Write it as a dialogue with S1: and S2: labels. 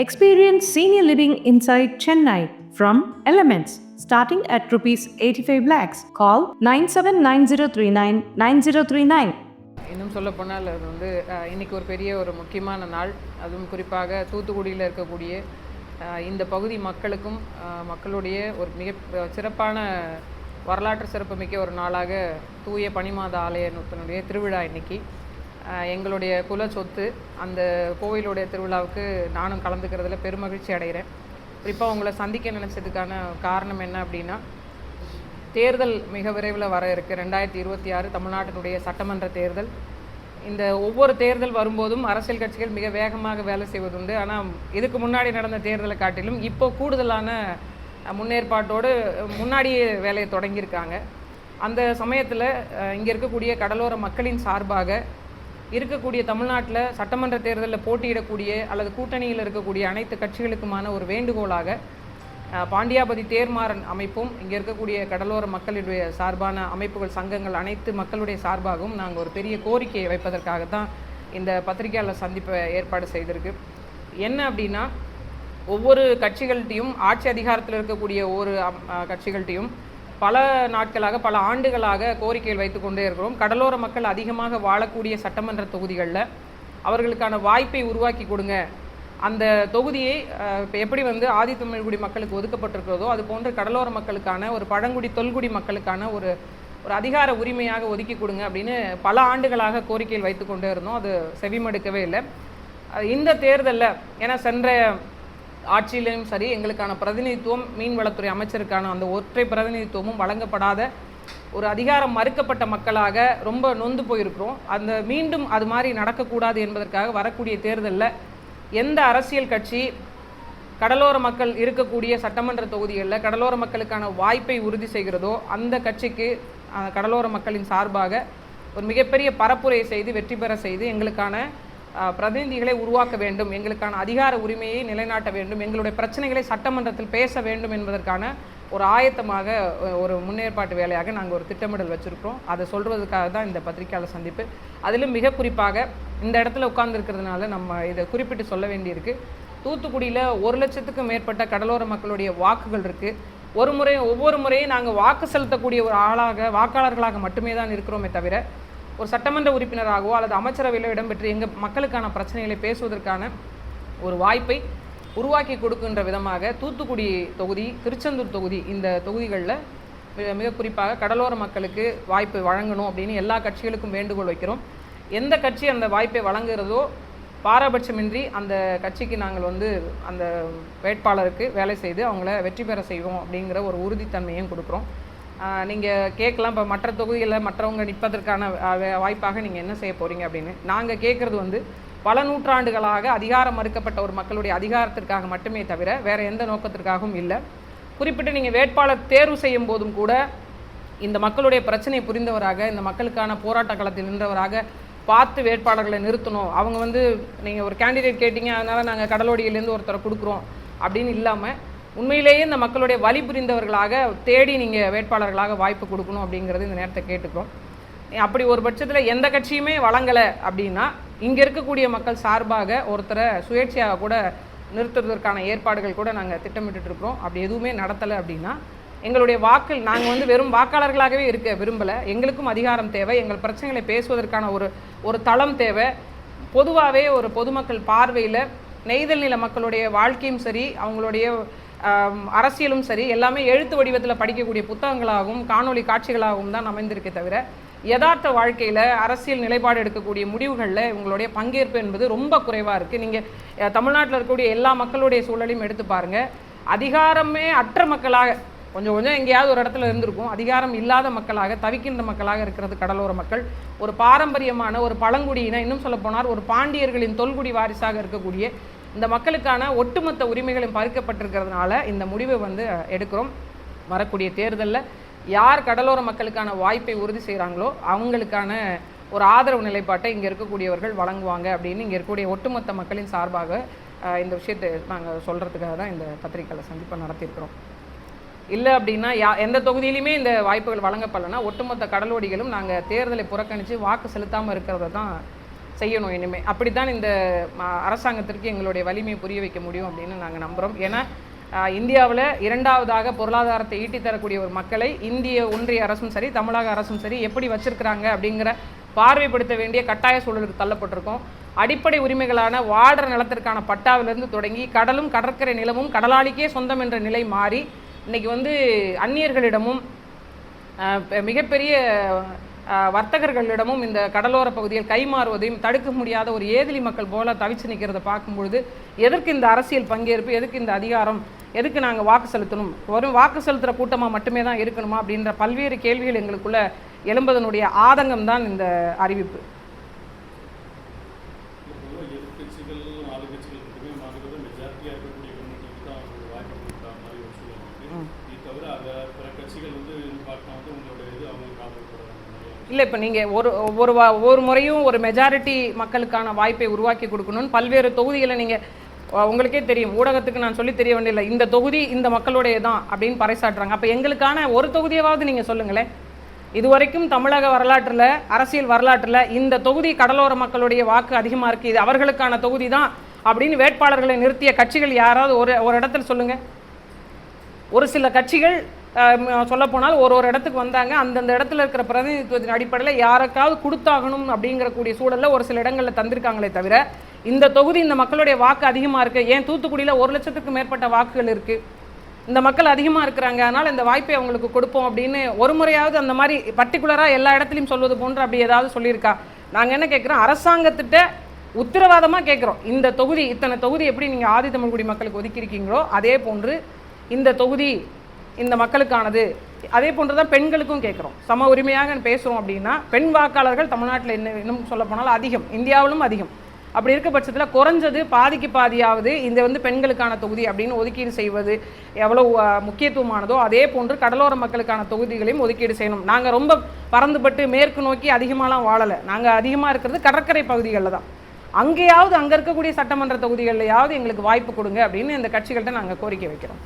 S1: Experience senior living inside Chennai from Elements starting at rupees 85 lakhs. Call 9790399039.
S2: இன்னும் சொல்லப்போனால் அது இன்றைக்கி ஒரு பெரிய ஒரு முக்கியமான நாள். அதுவும் குறிப்பாக தூத்துக்குடியில் இருக்கக்கூடிய இந்த பகுதி மக்களுக்கும் மக்களுடைய ஒரு மிக சிறப்பான வரலாற்று சிறப்புமிக்க ஒரு நாளாக தூய பனிமாத ஆலயத்தினுடைய திருவிழா இன்றைக்கி எங்களுடைய குல சொத்து. அந்த கோவிலுடைய திருவிழாவுக்கு நானும் கலந்துக்கிறதுல பெருமகிழ்ச்சி அடைகிறேன். குறிப்பாக உங்களை சந்திக்க நினச்சதுக்கான காரணம் என்ன அப்படின்னா, தேர்தல் மிக விரைவில் வர இருக்குது. 2026 தமிழ்நாட்டினுடைய சட்டமன்ற தேர்தல். இந்த ஒவ்வொரு தேர்தல் வரும்போதும் அரசியல் கட்சிகள் மிக வேகமாக வேலை செய்வதுண்டு. ஆனால் இதுக்கு முன்னாடி நடந்த தேர்தலை காட்டிலும் இப்போ கூடுதலான முன்னேற்பாட்டோடு முன்னாடியே வேலையை தொடங்கியிருக்காங்க. அந்த சமயத்தில் இங்கே இருக்கக்கூடிய கடலோர மக்களின் சார்பாக இருக்கக்கூடிய தமிழ்நாட்டில் சட்டமன்ற தேர்தலில் போட்டியிடக்கூடிய அல்லது கூட்டணியில் இருக்கக்கூடிய அனைத்து கட்சிகளுக்குமான ஒரு வேண்டுகோளாக பாண்டியாபதி தேர்மாறன் அமைப்பும் இங்கே இருக்கக்கூடிய கடலோர மக்களுடைய சார்பான அமைப்புகள், சங்கங்கள், அனைத்து மக்களுடைய சார்பாகவும் நாங்கள் ஒரு பெரிய கோரிக்கையை வைப்பதற்காக தான் இந்த பத்திரிகையாளர் சந்திப்பை ஏற்பாடு செய்திருக்கு. என்ன அப்படின்னா, ஒவ்வொரு கட்சிகள்கிட்டையும் ஆட்சி அதிகாரத்தில் இருக்கக்கூடிய ஒவ்வொரு கட்சிகள்கிட்டையும் பல நாட்களாக பல ஆண்டுகளாக கோரிக்கைகள் வைத்து கொண்டே இருக்கிறோம். கடலோர மக்கள் அதிகமாக வாழக்கூடிய சட்டமன்ற தொகுதிகளில் அவர்களுக்கான வாய்ப்பை உருவாக்கி கொடுங்க. அந்த தொகுதியை இப்போ எப்படி ஆதித்தமிழ்குடி மக்களுக்கு ஒதுக்கப்பட்டிருக்கிறதோ அது போன்ற கடலோர மக்களுக்கான ஒரு பழங்குடி தொல்குடி மக்களுக்கான ஒரு அதிகார உரிமையாக ஒதுக்கி கொடுங்க அப்படின்னு பல ஆண்டுகளாக கோரிக்கைகள் வைத்து கொண்டே இருந்தோம். அது செவிமடுக்கவே இல்லை. இந்த தேர்தலில் ஏன்னா சென்ற ஆட்சியிலும் சரி எங்களுக்கான பிரதிநிதித்துவம் மீன்வளத்துறை அமைச்சருக்கான அந்த ஒற்றை பிரதிநிதித்துவமும் வழங்கப்படாத ஒரு அதிகாரம் மறுக்கப்பட்ட மக்களாக ரொம்ப நொந்து போயிருக்கிறோம். அந்த மீண்டும் அது மாதிரி நடக்கக்கூடாது என்பதற்காக வரக்கூடிய தேர்தலில் எந்த அரசியல் கட்சி கடலோர மக்கள் இருக்கக்கூடிய சட்டமன்ற தொகுதிகளில் கடலோர மக்களுக்கான வாய்ப்பை உறுதி செய்கிறதோ அந்த கட்சிக்கு கடலோர மக்களின் சார்பாக ஒரு மிகப்பெரிய பரப்புரை செய்து வெற்றி பெற செய்து எங்களுக்கான பிரதிநிதிகளை உருவாக்க வேண்டும், எங்களுக்கான அதிகார உரிமையை நிலைநாட்ட வேண்டும், எங்களுடைய பிரச்சனைகளை சட்டமன்றத்தில் பேச வேண்டும் என்பதற்கான ஒரு ஆயத்தமாக ஒரு முன்னேற்பாட்டு வேலையாக நாங்கள் ஒரு திட்டமிடல் வச்சுருக்கிறோம். அதை சொல்கிறதுக்காக தான் இந்த பத்திரிகையாளர் சந்திப்பு. அதிலும் மிக குறிப்பாக இந்த இடத்துல உட்கார்ந்துருக்கிறதுனால நம்ம இதை குறிப்பிட்டு சொல்ல வேண்டியிருக்கு. தூத்துக்குடியில் 1 லட்சத்துக்கும் மேற்பட்ட கடலோர மக்களுடைய வாக்குகள் இருக்குது. ஒவ்வொரு முறையும் நாங்கள் வாக்கு செலுத்தக்கூடிய ஒரு வாக்காளர்களாக மட்டுமே தான் இருக்கிறோமே தவிர ஒரு சட்டமன்ற உறுப்பினராகவோ அல்லது அமைச்சரவையிலோ இடம்பெற்று எங்கள் மக்களுக்கான பிரச்சனைகளை பேசுவதற்கான ஒரு வாய்ப்பை உருவாக்கி கொடுக்கின்ற விதமாக தூத்துக்குடி தொகுதி, திருச்செந்தூர் தொகுதி, இந்த தொகுதிகளில் மிக குறிப்பாக கடலோர மக்களுக்கு வாய்ப்பு வழங்கணும் அப்படின்னு எல்லா கட்சிகளுக்கும் வேண்டுகோள் வைக்கிறோம். எந்த கட்சி அந்த வாய்ப்பை வழங்குகிறதோ பாரபட்சமின்றி அந்த கட்சிக்கு நாங்கள் அந்த வேட்பாளருக்கு வேலை செய்து அவங்கள வெற்றி பெற செய்வோம் அப்படிங்கிற ஒரு உறுதித்தன்மையும் கொடுக்குறோம். நீங்கள் கேட்கலாம், இப்போ மற்ற தொகுதிகளில் மற்றவங்க நிற்பதற்கான வாய்ப்பாக நீங்கள் என்ன செய்ய போகிறீங்க அப்படின்னு. நாங்கள் கேட்குறது பல நூற்றாண்டுகளாக அதிகாரம் மறுக்கப்பட்ட ஒரு மக்களுடைய அதிகாரத்திற்காக மட்டுமே தவிர வேறு எந்த நோக்கத்திற்காகவும் இல்லை. குறிப்பிட்டு நீங்கள் வேட்பாளர் தேர்வு செய்யும் போதும் கூட இந்த மக்களுடைய பிரச்சனை புரிந்தவராக, இந்த மக்களுக்கான போராட்ட களத்தில் நின்றவராக பார்த்து வேட்பாளர்களை நிறுத்தணும். அவங்க நீங்கள் ஒரு கேண்டிடேட் கேட்டீங்க அதனால் நாங்கள் கடலோடியிலேருந்து ஒருத்தரை கொடுக்குறோம் அப்படின்னு இல்லாமல் உண்மையிலேயே இந்த மக்களுடைய வழி புரிந்தவர்களாக தேடி நீங்கள் வேட்பாளர்களாக வாய்ப்பு கொடுக்கணும் அப்படிங்கிறது இந்த நேரத்தை கேட்டுக்கிறோம். அப்படி ஒரு பட்சத்தில் எந்த கட்சியுமே வழங்கலை அப்படின்னா இங்கே இருக்கக்கூடிய மக்கள் சார்பாக ஒருத்தரை சுயேட்சையாக கூட நிறுத்துவதற்கான ஏற்பாடுகள் கூட நாங்கள் திட்டமிட்டுருக்கிறோம். அப்படி எதுவுமே நடத்தலை அப்படின்னா எங்களுடைய வாக்கு நாங்கள் வெறும் வாக்காளர்களாகவே இருக்க விரும்பலை. எங்களுக்கும் அதிகாரம் தேவை, எங்கள் பிரச்சனைகளை பேசுவதற்கான ஒரு தளம் தேவை. பொதுவாகவே ஒரு பொதுமக்கள் பார்வையில் நெய்தல் நில மக்களுடைய வாழ்க்கையும் சரி, அவங்களுடைய அரசியலும் சரி எல்லாமே எழுத்து வடிவத்தில் படிக்கக்கூடிய புத்தகங்களாகவும் காணொலி காட்சிகளாகவும் தான் அமைந்திருக்கே தவிர யதார்த்த வாழ்க்கையில் அரசியல் நிலைப்பாடு எடுக்கக்கூடிய முடிவுகளில் இவங்களுடைய பங்கேற்பு என்பது ரொம்ப குறைவாக இருக்குது. நீங்கள் தமிழ்நாட்டில் இருக்கக்கூடிய எல்லா மக்களுடைய சூழலையும் எடுத்து பாருங்கள். அதிகாரமே அற்ற மக்களாக கொஞ்சம் எங்கேயாவது ஒரு இடத்துல இருந்திருக்கும். அதிகாரம் இல்லாத மக்களாக தவிக்கின்ற மக்களாக இருக்கிறது கடலோர மக்கள். ஒரு பாரம்பரியமான ஒரு பழங்குடியின, இன்னும் சொல்ல போனால் ஒரு பாண்டியர்களின் தொல்குடி வாரிசாக இருக்கக்கூடிய இந்த மக்களுக்கான ஒட்டுமொத்த உரிமைகளும் பறிக்கப்பட்டிருக்கிறதுனால இந்த முடிவை எடுக்கிறோம். வரக்கூடிய தேர்தலில் யார் கடலோர மக்களுக்கான வாய்ப்பை உறுதி செய்கிறாங்களோ அவங்களுக்கான ஒரு ஆதரவு நிலைப்பாட்டை இங்கே இருக்கக்கூடியவர்கள் வழங்குவாங்க அப்படின்னு இங்கே இருக்கக்கூடிய ஒட்டுமொத்த மக்களின் சார்பாக இந்த விஷயத்தை நாங்கள் சொல்கிறதுக்காக தான் இந்த பத்திரிகையாளர் சந்திப்பை நடத்தியிருக்கிறோம். இல்லை அப்படின்னா எந்த தொகுதியிலையுமே இந்த வாய்ப்புகள் வழங்கப்படலைன்னா ஒட்டுமொத்த கடலோடிகளும் நாங்கள் தேர்தலை புறக்கணித்து வாக்கு செலுத்தாமல் இருக்கிறத தான் செய்யணும் இனிமேல். அப்படி தான் இந்த அரசாங்கத்திற்கு எங்களுடைய வலிமையை புரிய வைக்க முடியும் அப்படின்னு நாங்கள் நம்புகிறோம். ஏன்னா இந்தியாவில் 2வதாக பொருளாதாரத்தை ஈட்டி தரக்கூடிய ஒரு மக்களை இந்திய ஒன்றிய அரசும் சரி தமிழக அரசும் சரி எப்படி வச்சிருக்கிறாங்க அப்படிங்கிற பார்வைப்படுத்த வேண்டிய கட்டாய சூழலுக்கு தள்ளப்பட்டிருக்கோம். அடிப்படை உரிமைகளான வாழ்கிற நிலத்திற்கான பட்டாவிலிருந்து தொடங்கி கடலும் கடற்கரை நிலமும் கடலாளிக்கே சொந்தம் என்ற நிலை மாறி இன்றைக்கி வந்து அந்நியர்களிடமும் மிகப்பெரிய வர்த்தகர்களிடமும் இந்த கடலோர பகுதியில் கைமாறுவதையும் தடுக்க முடியாத ஒரு ஏதிலி மக்கள் போல தவிச்சு நிற்கிறத பார்க்கும்பொழுது எதற்கு இந்த அரசியல் பங்கேற்பு, எதுக்கு இந்த அதிகாரம், எதுக்கு நாங்கள் வாக்கு செலுத்தணும், வரும் வாக்கு செலுத்துகிற கூட்டமாக மட்டுமே தான் இருக்கணுமா அப்படின்ற பல்வேறு கேள்விகள் எங்களுக்குள்ள எழும்பதனுடைய ஆதங்கம் தான் இந்த அறிவிப்பு. இல்லை, இப்போ நீங்கள் ஒவ்வொரு முறையும் ஒரு மெஜாரிட்டி மக்களுக்கான வாய்ப்பை உருவாக்கி கொடுக்கணும்னு பல்வேறு தொகுதிகளை நீங்கள் உங்களுக்கே தெரியும், ஊடகத்துக்கு நான் சொல்லி தெரிய வேண்டியதில்லை, இந்த தொகுதி இந்த மக்களுடைய தான் அப்படின்னு பறைசாட்டுறாங்க. அப்போ எங்களுக்கான ஒரு தொகுதியாவது நீங்கள் சொல்லுங்களேன். இதுவரைக்கும் தமிழக வரலாற்றில், அரசியல் வரலாற்றில் இந்த தொகுதி கடலோர மக்களுடைய வாக்கு அதிகமாக இருக்குது, இது அவர்களுக்கான தொகுதி தான் அப்படின்னு வேட்பாளர்களை நிறுத்திய கட்சிகள் யாராவது ஒரு இடத்துல சொல்லுங்கள். ஒரு சில கட்சிகள் சொல்லப்போனால் ஒரு இடத்துக்கு வந்தாங்க, அந்தந்த இடத்துல இருக்கிற பிரதிநிதித்துவத்தின் அடிப்படையில் யாருக்காவது கொடுத்தாகணும் அப்படிங்கிற கூடிய சூழலில் ஒரு சில இடங்களில் தந்திருக்காங்களே தவிர இந்த தொகுதி இந்த மக்களுடைய வாக்கு அதிகமாக இருக்குது, ஏன் தூத்துக்குடியில் 1 லட்சத்துக்கும் மேற்பட்ட வாக்குகள் இருக்குது, இந்த மக்கள் அதிகமாக இருக்கிறாங்க, அதனால் இந்த வாய்ப்பை அவங்களுக்கு கொடுப்போம் அப்படின்னு ஒரு முறையாவது அந்த மாதிரி பர்டிகுலராக எல்லா இடத்துலையும் சொல்வது போன்று அப்படி ஏதாவது சொல்லியிருக்கா? நாங்கள் என்ன கேட்குறோம், அரசாங்கத்திட்ட உத்தரவாதமாக கேட்குறோம், இந்த தொகுதி இத்தனை தொகுதி எப்படி நீங்கள் ஆதி தமிழ்குடி மக்களுக்கு ஒதுக்கியிருக்கீங்களோ அதே போன்று இந்த தொகுதி இந்த மக்களுக்கானது. அதே போன்று தான் பெண்களுக்கும் கேட்குறோம், சம உரிமையாக பேசுகிறோம். அப்படின்னா பெண் வாக்காளர்கள் தமிழ்நாட்டில் இன்னும் சொல்லப்போனால் அதிகம், இந்தியாவிலும் அதிகம். அப்படி இருக்க பட்சத்தில் குறைஞ்சது பாதிக்கு பாதியாவது இந்த வந்து பெண்களுக்கான தொகுதி அப்படின்னு ஒதுக்கீடு செய்வது எவ்வளோ முக்கியத்துவமானதோ அதே போன்று கடலோர மக்களுக்கான தொகுதிகளையும் ஒதுக்கீடு செய்யணும். நாங்கள் ரொம்ப பறந்துபட்டு மேற்கு நோக்கி அதிகமாகலாம் வாழலை, நாங்கள் அதிகமாக இருக்கிறது கடற்கரை பகுதிகளில் தான். அங்கேயாவது அங்கே இருக்கக்கூடிய சட்டமன்ற தொகுதிகளிலையாவது எங்களுக்கு வாய்ப்பு கொடுங்க அப்படின்னு இந்த கட்சிகள்கிட்ட நாங்கள் கோரிக்கை வைக்கிறோம்.